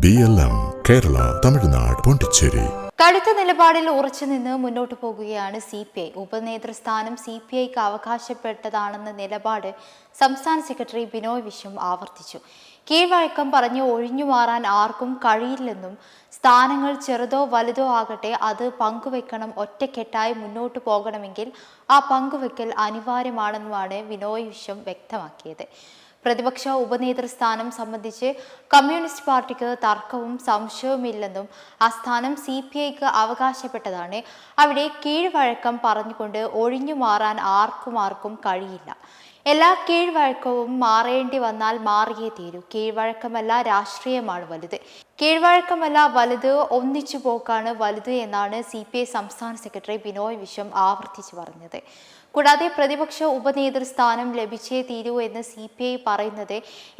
BLM Kerala, Tamil Nadu, Pondicherry. കടുത്ത നിലപാടിൽ ഉറച്ചുനിന്ന് മുന്നോട്ടു പോകുകയാണ് CPI. ഉപനേതൃസ്ഥാനം CPIക്ക് അവകാശപ്പെട്ടതാണെന്ന നിലപാട് സംസ്ഥാന സെക്രട്ടറി ബിനോയ് വിശ്വം ആവർത്തിച്ചു. കീഴ്വഴക്കം പറഞ്ഞ് ഒഴിഞ്ഞുമാറാൻ ആർക്കും കഴിയില്ലെന്നും സ്ഥാനങ്ങൾ ചെറുതോ വലുതോ ആകട്ടെ അത് പങ്കുവെക്കണം, ഒറ്റക്കെട്ടായി മുന്നോട്ടു പോകണമെങ്കിൽ ആ പങ്കുവെക്കൽ അനിവാര്യമാണെന്നുമാണ് ബിനോയ് വിശ്വം വ്യക്തമാക്കിയത്. പ്രതിപക്ഷ ഉപനേതൃസ്ഥാനം സംബന്ധിച്ച് കമ്മ്യൂണിസ്റ്റ് പാർട്ടിക്ക് തർക്കവും സംശയവുമില്ലെന്നും ആ സ്ഥാനം CPIക്ക് അവകാശപ്പെട്ടതാണ്. അവിടെ കീഴ്വഴക്കം പറഞ്ഞുകൊണ്ട് ഒഴിഞ്ഞു മാറാൻ ആർക്കും കഴിയില്ല. എല്ലാ കീഴ്വഴക്കവും മാറേണ്ടി വന്നാൽ മാറിയേ തീരൂ. കീഴ്വഴക്കമല്ല രാഷ്ട്രീയമാണ് വലുത്, കീഴ്വഴക്കമല്ല വലുത്, ഒന്നിച്ചു പോക്കാണ് വലുത് എന്നാണ് CPI സംസ്ഥാന സെക്രട്ടറി ബിനോയ് വിശ്വം ആവർത്തിച്ചു പറഞ്ഞത്. കൂടാതെ പ്രതിപക്ഷ ഉപനേതൃസ്ഥാനം ലഭിച്ചേ തീരൂ എന്ന് CPI പറയുന്നത്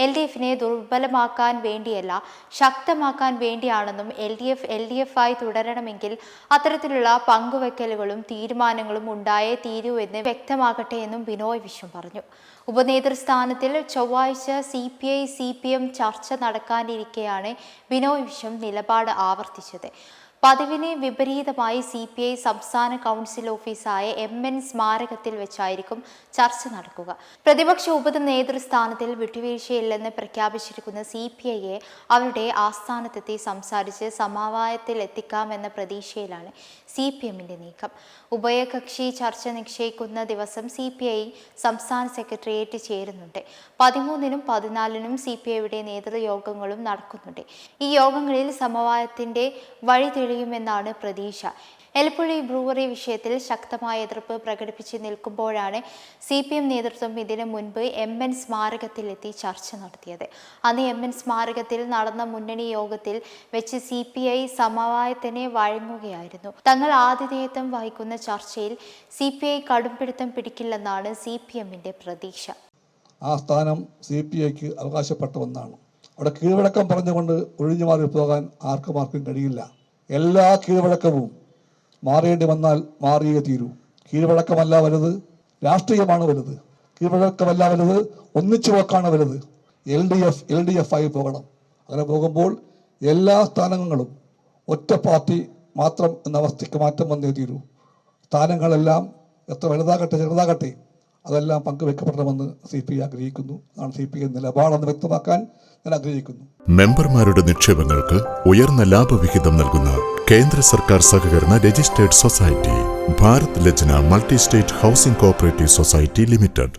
LDFനെ ദുർബലമാക്കാൻ വേണ്ടിയല്ല, ശക്തമാക്കാൻ വേണ്ടിയാണെന്നും LDF ആയി തുടരണമെങ്കിൽ അത്തരത്തിലുള്ള പങ്കുവെക്കലുകളും തീരുമാനങ്ങളും ഉണ്ടായേ തീരൂ എന്ന് വ്യക്തമാകട്ടെ എന്നും ബിനോയ് വിശ്വം പറഞ്ഞു. ഉപനേതൃസ്ഥാനത്തിൽ ചൊവ്വാഴ്ച CPI CPM ചർച്ച നടക്കാനിരിക്കെയാണ് ബിനോയ് വിശ്വം നിലപാട് ആവർത്തിച്ചത്. പതിവിന് വിപരീതമായി CPI സംസ്ഥാന കൗൺസിൽ ഓഫീസായ MN സ്മാരകത്തിൽ വെച്ചായിരിക്കും ചർച്ച നടക്കുക. പ്രതിപക്ഷ ഉപനേതൃസ്ഥാനത്തിൽ വിട്ടുവീഴ്ചയില്ലെന്ന് പ്രഖ്യാപിച്ചിരിക്കുന്ന CPIയെ അവരുടെ ആസ്ഥാനത്തെത്തി സംസാരിച്ച് സമവായത്തിൽ എത്തിക്കാമെന്ന പ്രതീക്ഷയിലാണ് CPMന്റെ നീക്കം. ഉഭയകക്ഷി ചർച്ച നിശ്ചയിക്കുന്ന ദിവസം CPI സംസ്ഥാന സെക്രട്ടേറിയറ്റ് ചേരുന്നുണ്ട്. 13-നും 14-നും CPIയുടെ നേതൃയോഗങ്ങളും നടക്കുന്നുണ്ട്. ഈ യോഗങ്ങളിൽ സമവായത്തിന്റെ വഴി തെളിയുമെന്നാണ് പ്രതീക്ഷ. എലപ്പുഴി ബ്രൂവറി വിഷയത്തിൽ ശക്തമായ എതിർപ്പ് പ്രകടിപ്പിച്ച് നിൽക്കുമ്പോഴാണ് CPM നേതൃത്വം ഇതിനു മുൻപ് MN സ്മാരകത്തിലെത്തി ചർച്ച നടത്തിയത്. അന്ന് MN സ്മാരകത്തിൽ നടന്ന മുന്നണി യോഗത്തിൽ വെച്ച് CPI സമവായത്തിന് വഴങ്ങുകയായിരുന്നു. തങ്ങൾ ആതിഥേയത്വം വഹിക്കുന്ന ചർച്ചയിൽ CPI കടുംപിടുത്തം പിടിക്കില്ലെന്നാണ് CPMന്റെ പ്രതീക്ഷ. ആ സ്ഥാനം CPIക്ക് അവകാശപ്പെട്ട ഒന്നാണ്. അവിടെ കീഴ്വഴക്കം പറഞ്ഞുകൊണ്ട് ഒഴിഞ്ഞു മാറി പോകാൻ ആർക്കും കഴിയില്ല. എല്ലാ കീഴ്വഴക്കവും മാറേണ്ടി വന്നാൽ മാറിയേ തീരൂ. കീഴ്വഴക്കമല്ല വലുത്, രാഷ്ട്രീയമാണ് വലുത്. കീഴ്വഴക്കമല്ല വലുത്, ഒന്നിച്ചു പോക്കാണ് വലുത്. LDF ആയി പോകണം. അങ്ങനെ പോകുമ്പോൾ എല്ലാ സ്ഥാനങ്ങളും ഒറ്റ പാർട്ടി മാത്രം എന്ന അവസ്ഥയ്ക്ക് മാറ്റം വന്നേ തീരൂ. സ്ഥാനങ്ങളെല്ലാം എത്ര വലുതാകട്ടെ ചെറുതാകട്ടെ അതെല്ലാം പങ്കുവെക്കപ്പെടണമെന്ന് CPI ആഗ്രഹിക്കുന്നു. അതാണ് CPI നിലപാടെന്ന് വ്യക്തമാക്കാൻ ഞാൻ ആഗ്രഹിക്കുന്നു. മെമ്പർമാരുടെ നിക്ഷേപങ്ങൾക്ക് ഉയർന്ന ലാഭവിഹിതം നൽകുന്ന കേന്ദ്ര സർക്കാർ സഹകരണ registered society Bharat Lajna multi state housing cooperative society limited.